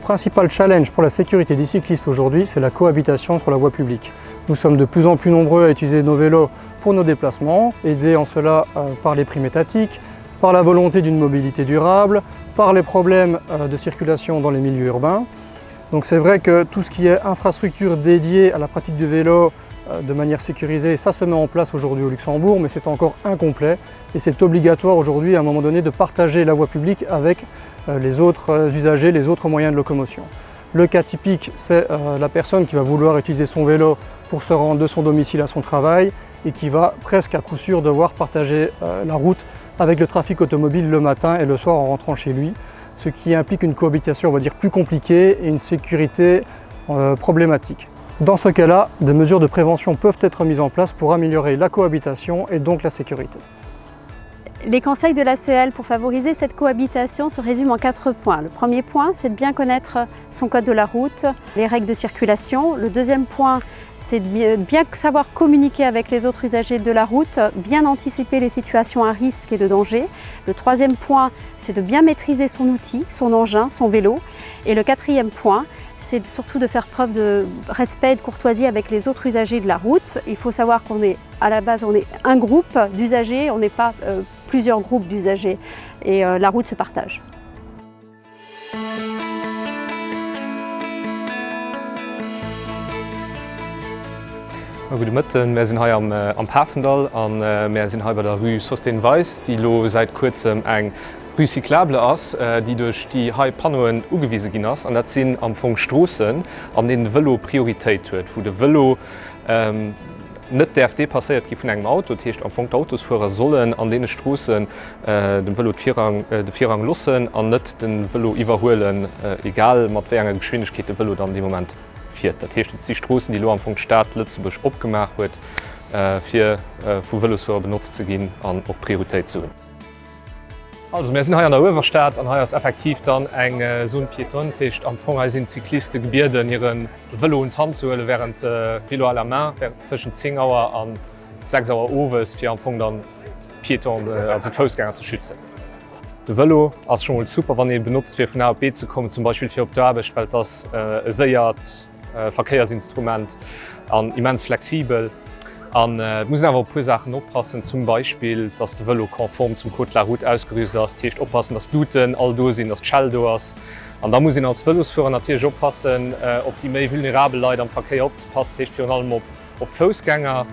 principal challenge pour la sécurité des cyclistes aujourd'hui, c'est la cohabitation sur la voie publique. Nous sommes de plus en plus nombreux à utiliser nos vélos pour nos déplacements, aidés en cela par les primes étatiques, par la volonté d'une mobilité durable, par les problèmes de circulation dans les milieux urbains. Donc c'est vrai que tout ce qui est infrastructure dédiée à la pratique du vélo de manière sécurisée, ça se met en place aujourd'hui au Luxembourg, mais c'est encore incomplet et c'est obligatoire aujourd'hui à un moment donné de partager la voie publique avec les autres usagers, les autres moyens de locomotion. Le cas typique, c'est la personne qui va vouloir utiliser son vélo pour se rendre de son domicile à son travail et qui va presque à coup sûr devoir partager la route avec le trafic automobile le matin et le soir en rentrant chez lui, ce qui implique une cohabitation, on va dire, plus compliquée et une sécurité problématique. Dans ce cas-là, des mesures de prévention peuvent être mises en place pour améliorer la cohabitation et donc la sécurité. Les conseils de l'ACL pour favoriser cette cohabitation se résument en 4 points. Le premier point, c'est de bien connaître son code de la route, les règles de circulation. Le deuxième point, c'est de bien savoir communiquer avec les autres usagers de la route, bien anticiper les situations à risque et de danger. Le troisième point, c'est de bien maîtriser son outil, son engin, son vélo. Et le quatrième point, c'est surtout de faire preuve de respect et de courtoisie avec les autres usagers de la route. Il faut savoir qu'on est, à la base, on est un groupe d'usagers, on n'est pas plusieurs groupes d'usagers et la route se partage. Goedemorgen, wir sind hier am Hafendal und wir sind hier bei der Rue Sostenweis, die seit kurzem eng recyclable ist, die durch die Panoen angewiesen ist. Und das sind am Anfang Straßen, an denen Velo Priorität hat, wo der Velo nicht DFD passiert von einem Auto, das heißt, am Anfang die Autosfahrer sollen an den Straßen den Velo den Vierrang lassen und nicht den Velo überholen, egal mit welcher Geschwindigkeit der Velo dann in dem Moment fährt. Das heißt, die Straßen, die am Anfang Stadt Lützeburg abgemacht wird, für Velosfahrer benutzt zu gehen und auch Priorität zu haben. Also wir sind hier an der Overstadt und hier ist effektiv dann eng so ein Pietontisch. Am Anfang sind Cyklisten gebeten, ihren Velo in die Hand zu holen während Velo à la main, zwischen 10 Uhr und 6 Uhr abends, für am Anfang dann Pieton, also Fußgänger zu schützen. Der Velo ist schon mal super, wenn ihr benutzt wird, von A nach B zu kommen, zum Beispiel für auf der Arbeit, weil das ein sehr Verkehrsinstrument und immens flexibel. Und müssen aber ein paar Sachen aufpassen, zum Beispiel, dass der Velo konform zum Code de la Route ausgerüstet ist. Das heißt, aufpassen, dass die Luten all da sind, dass die Schall da ist. Und da muss ich als Velosfahrer natürlich aufpassen, auf die mehr vulnerablen Leute am Verkehr aufzupassen, das heißt vor allem auf Fußgänger.